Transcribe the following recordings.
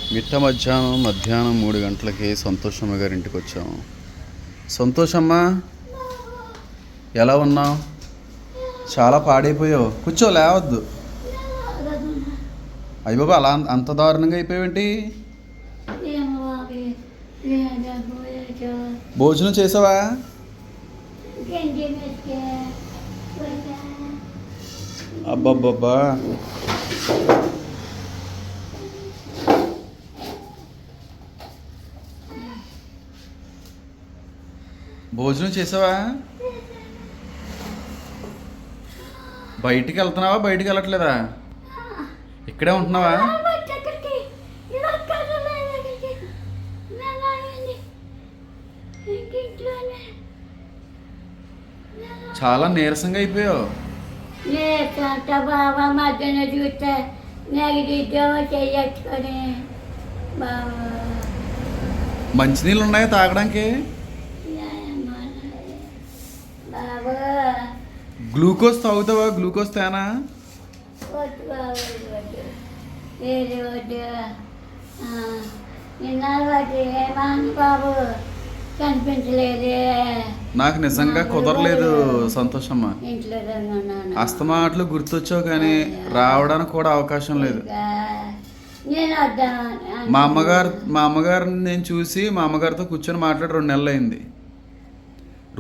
మధ్యాహ్నం 3 గంటలకి సంతోషమ్మ గారి ఇంటికి వచ్చాము. సంతోషమ్మ, ఎలా ఉన్నావు? చాలా పాడైపోయావు. కూర్చో, లేవద్దు. అయ్య బాబా, అలా అంత దారుణంగా అయిపోయావేంటి? భోజనం చేసావా? అబ్బబ్బబ్బా, భోజనం చేసావా? బయటికి వెళ్తున్నావా? బయటికి వెళ్ళట్లేదా? ఇక్కడే ఉంటున్నావా? చాలా నీరసంగా అయిపోయావు. బాబా మధ్యాహ్నం చూస్తే నెగిటివ్ చేయొచ్చుకొని బాబా. మంచినీళ్ళు ఉన్నాయా తాగడానికి? బాబా గ్లూకోజ్ తాగుతావా? గ్లూకోజ్ తేనా? వద్దు బాబు, వద్దు, ఏది వద్దు. ఇన్నాళ్ళు వద్దు. ఏమాని బాబు కనిపించలేదే. నాకు నిజంగా కుదరలేదు సంతోషమ్మ. ఇంట్లో అస్తమాట్లు గుర్తొచ్చావు కానీ రావడానికి కూడా అవకాశం లేదు. నేను వద్దా? మా అమ్మగారిని నేను చూసి మా అమ్మగారితో కూర్చొని మాట్లాడి 2 నెలలు అయింది.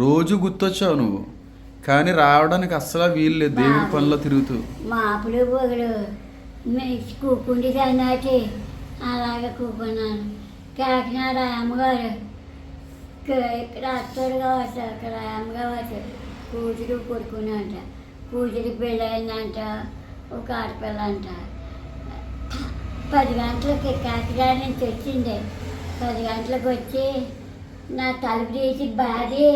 రోజు గుర్తొచ్చావు నువ్వు, కానీ రావడానికి అస్సలు వీలు లేదు. దేవుడి పనిలో తిరుగుతూ మా అప్పుడు పొగడు కూకుండి సన్నాటి అలాగే కూకున్నాను. కాకినాడ అమ్మగారు ఇక్కడ అత్తడు కావచ్చు, అక్కడ అమ్మగా వచ్చు. కూతురు కొడుకునంట, కూతురు పెళ్ళయిందంట, ఒక ఆడపిల్ల అంట. 10 గంటలకి కాకినాడ నుంచి వచ్చింది. 10 గంటలకు వచ్చి నా తలుపు తీసి బాది.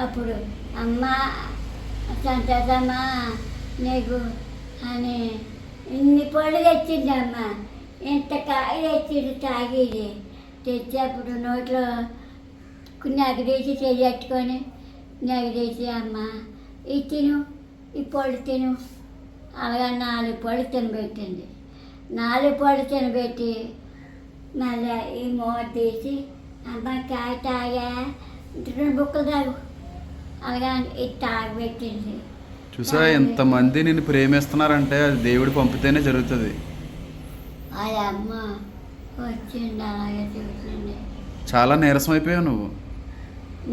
అప్పుడు అమ్మ సంతోషమ్మ నీకు అని ఇన్ని పళ్ళు తెచ్చింది అమ్మ. ఇంత కాయ తెచ్చింది తాగేది. తెచ్చేప్పుడు నోట్లో నెగడేసి చెయ్యట్టుకొని నెగడేసి అమ్మ ఇది తిను, ఈ పళ్ళు తిను. అలాగా 4 పళ్ళు తినబెట్టింది. 4 పళ్ళు తినబెట్టి మళ్ళీ ఈ మూత తీసి అమ్మ కాయ తాగా, 2 బుక్కలు తాగు, అలాగా ఇది తాగబెట్టింది. చూసా, ఎంతమంది నిన్ను ప్రేమిస్తున్నారంటే అది దేవుడు పంపితేనే జరుగుతుంది. అది అమ్మ వచ్చింది, అలాగే చూసింది. చాలా నీరసం అయిపోయావు నువ్వు.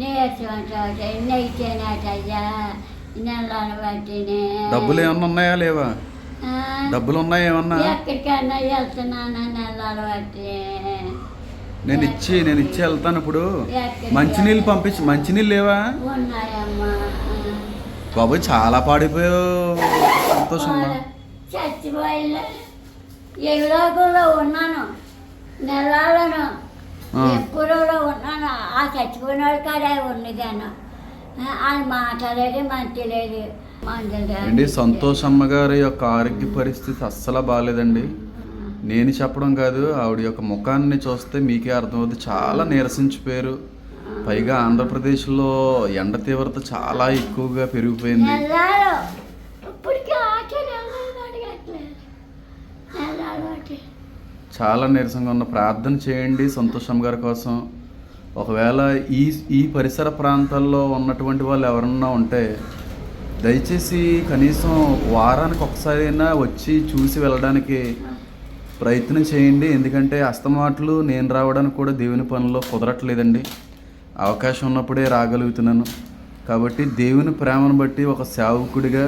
నీరసం అంటే ఎన్ని ఇచ్చానట అయ్యా, నెలలు బట్టినే. డబ్బులు ఏమన్నా ఉన్నాయా లేవా? డబ్బులు ఉన్నాయా ఏమన్నా? ఎక్కడికన్నా వెళ్తున్నాను నెలలు బట్టి. నేను ఇచ్చి వెళ్తాను. ఇప్పుడు మంచినీళ్ళు పంపించి, మంచినీళ్ళు లేవా? ఉన్నాయమ్మా బాబు, చాలా పాడిపోయావు సంతోషమ్మా. చచ్చిపోయింది. ఏ లోకంలో ఉన్నాను, నెలలో ఎప్పుడో ఉన్నాను. ఆ చచ్చిపోయిన వాడి కాడే ఉన్నదాను. అది మాట్లాడేది మంచి లేదు. అండి, సంతోషమ్మ గారి యొక్క ఆరోగ్య పరిస్థితి అస్సలు బాగాలేదండి. నేను చెప్పడం కాదు, ఆవిడ యొక్క ముఖాన్ని చూస్తే మీకే అర్థమవుతుంది. చాలా నీరసించిపోయారు. పైగా ఆంధ్రప్రదేశ్లో ఎండ తీవ్రత చాలా ఎక్కువగా పెరిగిపోయింది. చాలా నీరసంగా ఉన్న. ప్రార్థన చేయండి సంతోషమ్మ గారి కోసం. ఒకవేళ ఈ పరిసర ప్రాంతాల్లో ఉన్నటువంటి వాళ్ళు ఎవరన్నా ఉంటే దయచేసి కనీసం వారానికి ఒకసారి అయినా వచ్చి చూసి వెళ్ళడానికి ప్రయత్నం చేయండి. ఎందుకంటే అస్తమాట్లు నేను రావడానికి కూడా దేవుని పనిలో కుదరట్లేదండి. అవకాశం ఉన్నప్పుడే రాగలుగుతున్నాను. కాబట్టి దేవుని ప్రేమను బట్టి ఒక సేవకుడిగా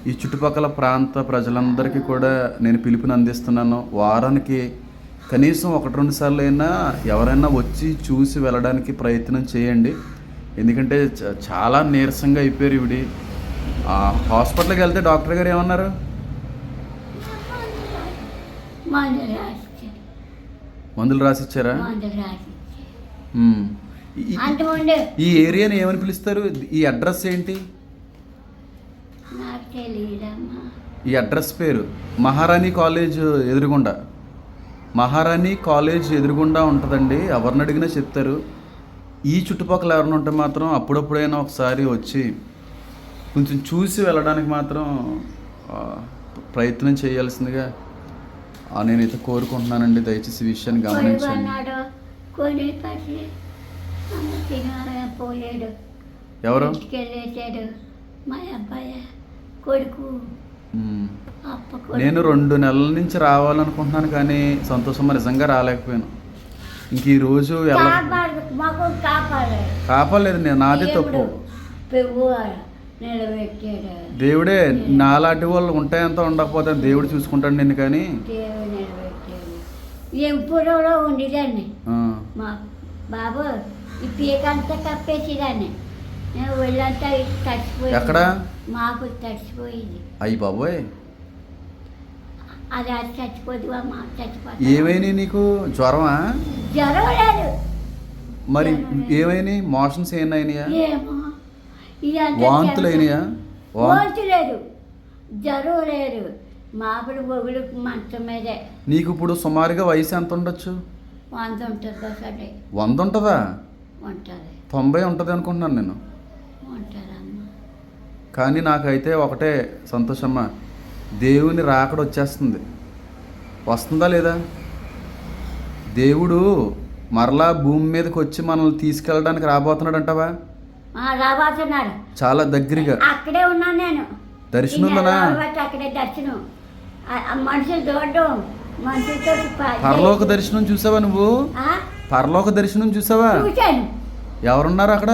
ఈ చుట్టుపక్కల ప్రాంత ప్రజలందరికీ కూడా నేను పిలుపుని అందిస్తున్నాను. వారానికి కనీసం 1-2 సార్లు అయినా ఎవరైనా వచ్చి చూసి వెళ్ళడానికి ప్రయత్నం చేయండి. ఎందుకంటే చాలా నీరసంగా అయిపోయారు ఇవిడి. హాస్పిటల్కి వెళ్తే డాక్టర్ గారు ఏమన్నారు? మందులు రాసిచ్చారా? ఈ ఏరియాని ఏమని పిలుస్తారు? ఈ అడ్రస్ ఏంటి? ఈ అడ్రస్ పేరు మహారాణి కాలేజ్ ఎదురుగుండా. మహారాణి కాలేజ్ ఎదురుగుండా ఉంటుందండి. ఎవరిని అడిగినా చెప్తారు. ఈ చుట్టుపక్కల ఎవరైనా ఉంటే మాత్రం అప్పుడప్పుడైనా ఒకసారి వచ్చి కొంచెం చూసి వెళ్ళడానికి మాత్రం ప్రయత్నం చేయాల్సిందిగా నేనైతే కోరుకుంటున్నానండి, దయచేసి ఈ విషయాన్ని గమనించండి. కొడుకున్నాడు కొని పట్టి పోయాడు. ఎవరు? వెళ్ళేసాడు మా అబ్బాయి కొడుకు. అప్ప కొడుకు. నేను 2 నెలల నుంచి రావాలనుకుంటున్నాను, కానీ సంతోషమ్మ నిజంగా రాలేకపోయాను. ఇంక ఈరోజు మాకు కాపాడలేదు, నేను నాదే తప్పు. పెవ్వు నిలబెట్టాడు దేవుడే. నాలాంటి వాళ్ళు ఉంటాయంత ఉండకపోతే దేవుడు చూసుకుంటాడు నిన్ను. కానీ దేవుడు నిలబెట్టాడు. ఎంపురంలో ఉండేదాన్ని మా బాబు. ఈ పీకంతా కప్పేసేదాన్ని. నేను ఒళ్ళంతా తడిచిపోయింది. ఎక్కడ? మాకు తడిచిపోయింది. అయ్యి బాబోయ్, అది చచ్చిపోదు అమ్మా, చచ్చిపోతుంది. ఏమైనా నీకు జ్వరమా? జ్వరం లేదు. మరి ఏమైనా మోషన్స్ ఏమైనాయా? ఏమో వాంతులు అయినాయా? వాంతు లేదు, జ్వరం లేదు. మాపుడు బొగులు మంచం మీదే. నీకు ఇప్పుడు సుమారుగా వయసు ఎంత ఉండొచ్చు? 100 ఉంటుంది సరే. 100 ఉంటుందా? ఉంటుంది. 90 ఉంటుంది అనుకుంటున్నాను నేను. ఉంటుందమ్మా. కానీ నాకైతే ఒకటే సంతోషమ్మ, దేవుని రాకడ వచ్చేస్తుంది. వస్తుందా లేదా? దేవుడు మరలా భూమి మీదకి వచ్చి మనల్ని తీసుకెళ్ళడానికి రాబోతున్నాడు అంటావా? రాబోతున్నాడు. చాలా దగ్గరగా. అక్కడే ఉన్నాను నేను. దర్శనంలోనా? అక్కడే దర్శనం. మనుషులు చూడడం, మనుషులతో. పరలోక దర్శనం చూసావా నువ్వు? పరలోక దర్శనం చూసావా? చూశాను. ఎవరున్నారు అక్కడ?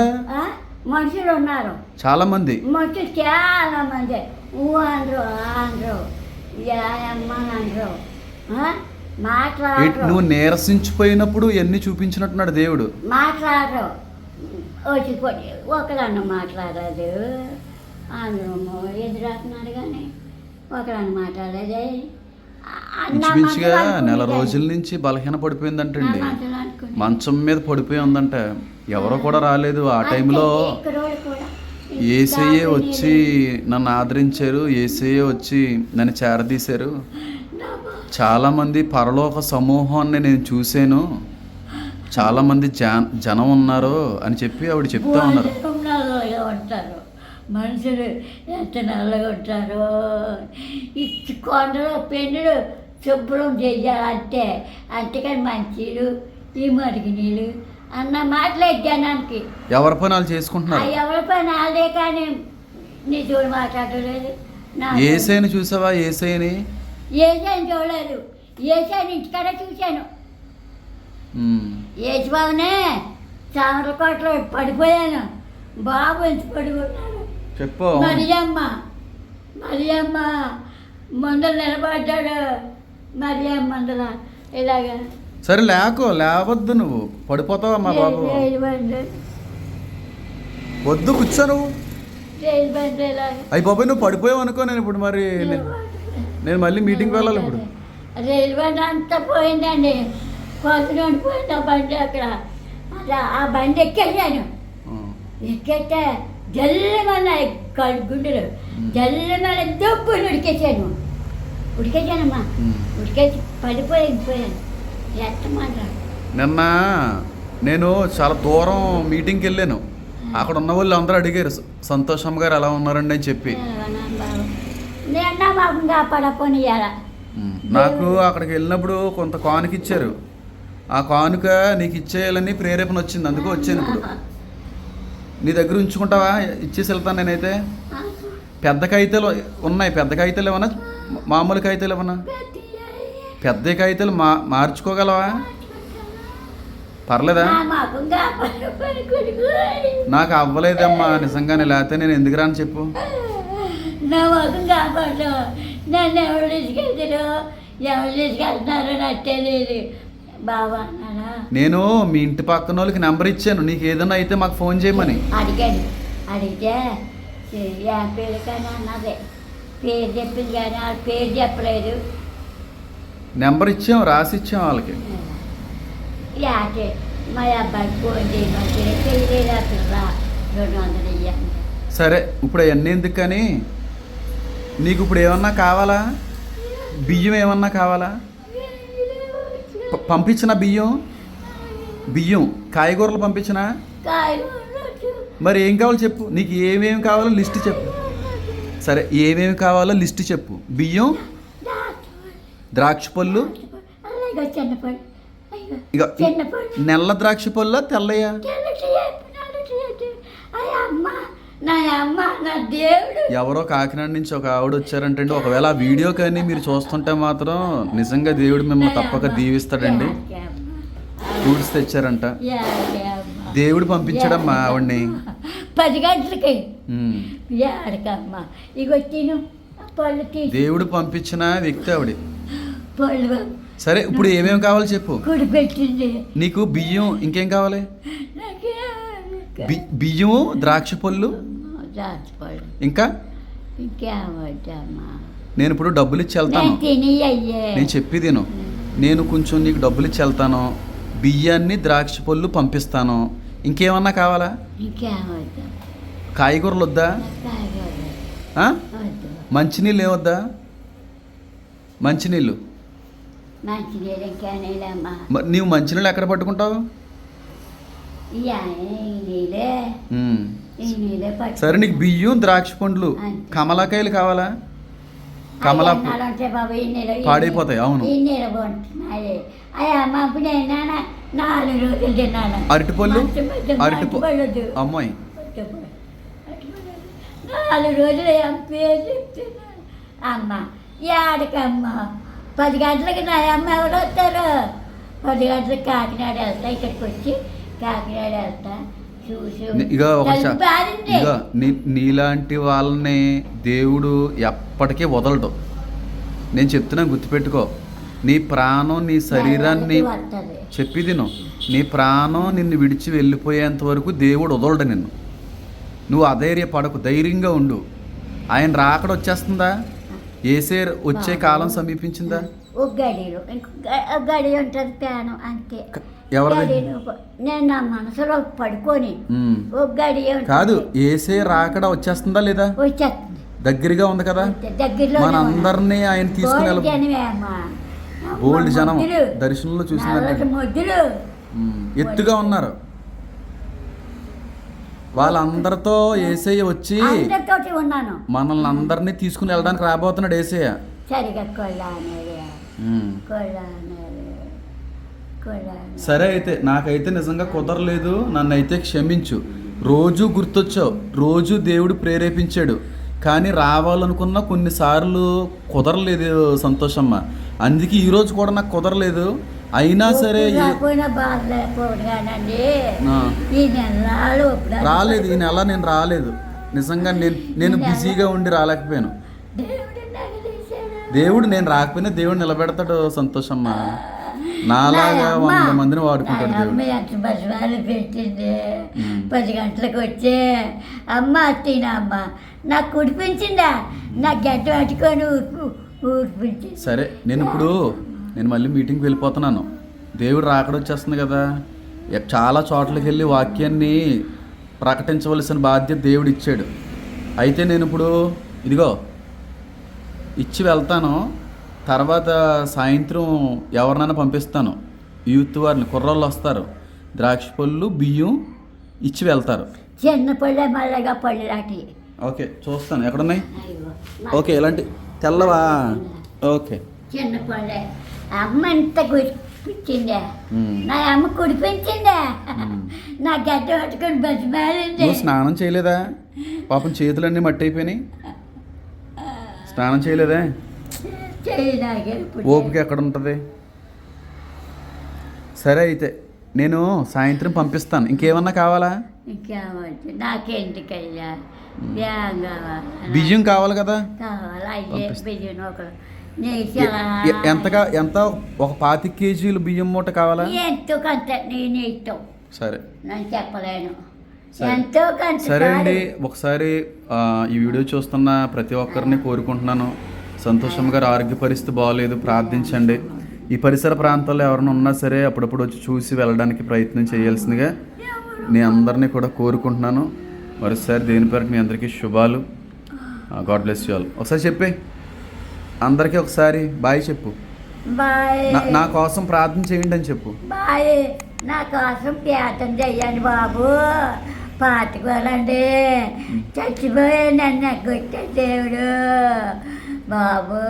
మనుషులు ఉన్నారు చాలా మంది. మనుషులు చాలా మంది. అందరూ అందరూ అందరూ మాట్లాడరు. నువ్వు నీరసించిపోయినప్పుడు ఎన్ని చూపించినట్టున్నాడు దేవుడు. మాట్లాడరు. వచ్చిపోయి ఒకరన్న మాట్లాడదు. అందరూ ఎదురాకున్నాడు కానీ ఒకరన్న మాట్లాడేది. ఇంచుమించుగా 1 నెల రోజుల నుంచి బలహీన పడిపోయిందంటండి. మంచం మీద పడిపోయి ఉందంట. ఎవరో కూడా రాలేదు ఆ టైంలో. యేసయ్యే వచ్చి నన్ను ఆదరించారు, యేసయ్యే వచ్చి నన్ను చేరదీశారు. చాలామంది పరలోక సమూహాన్ని నేను చూశాను, చాలామంది జనం ఉన్నారు అని చెప్పి ఆవిడ చెప్తా ఉన్నారు. ఉంటారు మనుషులు, ఎంత నల్లగా ఉంటారో. ఈ కొండలో పెన్నులు శుభ్రం చెయ్యాలంటే అంతేకాని మంచిలు ఈ మరిగి నీళ్ళు అన్న మాటలేదు జనానికి. ఎవరి పని వాళ్ళు చేసుకుంటున్నారు. ఎవరి పని వాళ్ళే కానీ నీతో మాట్లాడలేదు. యేసయ్యని చూసావా? యేసయ్యని చూడలేదు. ఏసాని ఇంటికాడ చూశాను. యేసుబాబునే చామరకోటలో పడిపోయాను. బాబు ఎంత పడిపోయాను. చెప్పు. మరియమ్మ ముందర నిలబడ్డాడు. మరియమ్మ ముందర ఇలాగా. సరే లేవద్దు, నువ్వు పడిపోతావా మా బాబు? వద్దు, కూర్చో నువ్వు. అయ్యి బాబాయ్, నువ్వు పడిపోయావు అనుకో. నేను ఇప్పుడు మరి నేను మళ్ళీ మీటింగ్కి వెళ్ళాలి. ఇప్పుడు రైలు బండి అంతా పోయిందండి. కొద్దిగా పోయింది ఆ బండి. అక్కడ ఆ బండి ఎక్కేసాను. ఎక్కేస్తే జల్లమన్న గుండెలు జల్లమన్న దొబ్బుని ఉడికేసానమ్మా. ఉడికేసి పోయాను. నిన్న నేను చాలా దూరం మీటింగ్కి వెళ్ళాను. అక్కడ ఉన్న వాళ్ళు అందరూ అడిగారు, సంతోషం గారు ఎలా ఉన్నారండి అని చెప్పి. నాకు అక్కడికి వెళ్ళినప్పుడు కొంత కానుక ఇచ్చారు. ఆ కానుక నీకు ఇచ్చేయాలని ప్రేరేపణ వచ్చింది, అందుకు వచ్చాను. ఇప్పుడు నీ దగ్గర ఉంచుకుంటావా? ఇచ్చేసి వెళ్తాను నేనైతే. పెద్ద కాగితాలు ఉన్నాయి. పెద్ద కాగితాలు ఏమన్నా, మామూలు కాగితాలు ఏమన్నా? పెద్ద కాగితాలు మార్చుకోగలవా? పర్లేదా? నాకు అవ్వలేదమ్మా నిజంగానే, లేకపోతే నేను ఎందుకు రాని చెప్పు. నా మొఖం కాపాడు. నన్ను ఎవరు తీసుకెళ్తున్నారు నాకు తెలియదు. బాబా అన్నాడా? నేను మీ ఇంటి పక్కన వాళ్ళకి నెంబర్ ఇచ్చాను, నీకు ఏదైనా అయితే మాకు ఫోన్ చేయమని. అడిగితే ఏ పేరు కానీ అన్నదే. పేరు చెప్పింది కానీ వాళ్ళ పేరు చెప్పలేదు. నెంబర్ ఇచ్చాం, రాసి ఇచ్చాం వాళ్ళకి. యాటే మా అబ్బాయికి ఫోన్ చేయమంటే చేయలేదు. అసలు 200 ఇవ్వండి. సరే, ఇప్పుడు అవన్నీ ఎందుకు కానీ నీకు ఇప్పుడు ఏమన్నా కావాలా? బియ్యం ఏమన్నా కావాలా? పంపించిన బియ్యం కాయగూరలు పంపించిన. మరి ఏం కావాలో చెప్పు. నీకు ఏమేమి కావాలో లిస్ట్ చెప్పు. సరే, ఏమేమి కావాలో లిస్ట్ చెప్పు. బియ్యం ద్రాక్ష పళ్ళు అలాగే చిన్నపళ్ళు అయ్యో ఇక చిన్నపళ్ళు నల్ల ద్రాక్ష పళ్ళ తెల్లయ్యా? అమ్మ నా అమ్మ నా దేవుడు. ఎవరో కాకినాడ నుంచి ఒక ఆవిడ వచ్చారంటే ఒకవేళ ఆ వీడియో కానీ మీరు చూస్తుంటే మాత్రం నిజంగా దేవుడు మిమ్మల్ని తప్పక దీవిస్తాడండి. ఫ్రూట్స్ తెచ్చారంట, దేవుడు పంపించాడమ్మా ఆవిడ్ని. 10 గంటలకి ఏడకమ్మా ఇక తిను పళ్ళు తీసి. దేవుడు పంపించిన వ్యక్తి ఆవిడ. పళ్ళు సరే, ఇప్పుడు ఏమేమి కావాలి చెప్పు. కుడి పెట్టింది నీకు బియ్యం, ఇంకేం కావాలి? బియ్యం, ద్రాక్ష పళ్ళు, ఇంకా ఇంకేమమ్మా. నేను ఇప్పుడు డబ్బులు ఇచ్చి వెళ్తాను. నేను చెప్పి తిను. నేను కొంచెం నీకు డబ్బులు ఇచ్చి వెళ్తాను, బియ్యాన్ని ద్రాక్ష పళ్ళు పంపిస్తాను. ఇంకేమన్నా కావాలా? కాయగూరలు వద్దా? మంచినీళ్ళు ఏమొద్దా? మంచినీళ్ళు నీవు మంచినీళ్ళు ఎక్కడ పట్టుకుంటావు? సరే, నీకు బియ్యం, ద్రాక్ష పండ్లు, కమలాకాయలు కావాలా? కమలా పాడైపోతాయి. అవును. అరటిపళ్ళు, అమ్మాయి 4 రోజులు అమ్మ ఏడకమ్మ 10 గంటలకి నా అమ్మ ఎవరు వస్తారు? 10 గంటలకు కాకినాడ వెళ్తా, ఇక్కడికి వచ్చి కాకినాడ వెళ్తా. ఇక నీలాంటి వాళ్ళని దేవుడు ఎప్పటికీ వదలడు. నేను చెప్తున్నా, గుర్తుపెట్టుకో. నీ ప్రాణం, నీ శరీరాన్ని చెప్పి తిను. నీ ప్రాణం నిన్ను విడిచి వెళ్ళిపోయేంత వరకు దేవుడు వదలడు నిన్ను. నువ్వు అధైర్యపడకు, ధైర్యంగా ఉండు. ఆయన రాకడ వచ్చేస్తుందా? ఏసే వచ్చే కాలం సమీపించిందా? గడి ఉంటుంది ప్రాణం అంతే. ఎవరిది? నేను నా మనసులో పడుకొని గడి కాదు, ఏసే రాకడ వచ్చేస్తుందా లేదా? వచ్చేస్తుంది, దగ్గరగా ఉంది కదా. దగ్గరలో మన అందరినీ ఆయన తీసుకుని బోల్డ్ జనం దర్శనంలో చూసిన మొద్దులు ఎత్తుగా ఉన్నారు. వాళ్ళందరితో ఏసయ్య వచ్చి మనల్ని అందరినీ తీసుకుని వెళ్ళడానికి రాబోతున్నాడు ఏసయ్య. సరే, అయితే నాకైతే నిజంగా కుదరలేదు, నన్నైతే క్షమించు. రోజు గుర్తొచ్చావు, రోజు దేవుడు ప్రేరేపించాడు, కానీ రావాలనుకున్న కొన్నిసార్లు కుదరలేదు సంతోషమ్మ. అందుకే ఈరోజు కూడా నాకు కుదరలేదు. అయినా సరే రాలేదు, ఈ నెల నేను రాలేదు. నిజంగా నేను బిజీగా ఉండి రాలేకపోయాను. దేవుడు నేను రాకపోయినా దేవుడు నిలబెడతాడు సంతోషమ్మ. నాలాగా 100 మందిని వాడుకుంటాడు దేవుడు. పెట్టింది 10 గంటలకు వచ్చే అమ్మ తినమ్మ నాకు కుడిపించిందా, నాకు గడ్డ పట్టుకొని ఊరిపించింది. సరే, నేను మళ్ళీ మీటింగ్కి వెళ్ళిపోతున్నాను. దేవుడు రాకడ వచ్చేస్తుంది కదా. చాలా చోట్లకి వెళ్ళి వాక్యాన్ని ప్రకటించవలసిన బాధ్యత దేవుడు ఇచ్చాడు. అయితే నేను ఇప్పుడు ఇదిగో ఇచ్చి వెళ్తాను. తర్వాత సాయంత్రం ఎవరినైనా పంపిస్తాను, యూత్ వారిని, కుర్రోళ్ళు వస్తారు, ద్రాక్ష పళ్ళు, బియ్యం ఇచ్చి వెళ్తారు. చిన్న పళ్ళే మళ్ళగా పళ్ళు లాంటి. ఓకే, చూస్తాను ఎక్కడున్నాయి. ఓకే, ఇలాంటి తెల్లవా? ఓకే, చిన్న పళ్ళే. అమ్మ ఎంత కుడిపించిందే, నా అమ్మ కుడిపించిందే, నా గడ్డ పట్టుకొని బతిమాలింది. నువ్వు స్నానం చేయలేదా? పాపం చేతులన్నీ మట్టి అయిపోయినాయి. స్నానం చేయలేదా? ఓపిక ఎక్కడ ఉంటుంది? సరే, అయితే నేను సాయంత్రం పంపిస్తాను. ఇంకేమన్నా కావాలా? ఇంకేమంటే నాకేంటికయ్యా, బియ్యం కావాలి కదా. ఎంత ఒక 25 కేజీలు బియ్యం మూట కావాలా? ఎంతో కొంత నేను ఇష్టం. సరే, నేను చెప్పలేను. ఎంతో కొంత. సరే అండి, ఒకసారి ఈ వీడియో చూస్తున్న ప్రతి ఒక్కరిని కోరుకుంటున్నాను, సంతోషం గారు ఆరోగ్య పరిస్థితి బాగోలేదు, ప్రార్థించండి. ఈ పరిసర ప్రాంతాల్లో ఎవరైనా ఉన్నా సరే అప్పుడప్పుడు వచ్చి చూసి వెళ్ళడానికి ప్రయత్నం చేయాల్సిందిగా నేను అందరినీ కూడా కోరుకుంటున్నాను. మరోసారి దేని పేరు మీ అందరికీ శుభాలు. God bless you all. ఒకసారి చెప్పి అందరికీ ఒకసారి బాయ్ చెప్పు. బాయ్. నా కోసం ప్రార్థన చేయండి అని చెప్పు. బాయ్. నా కోసం ప్రార్థన చెయ్యండి బాబు. పాతుకోవాలండి, చచ్చిపోయాను, నన్ను కొట్టే దేవుడు బాబు.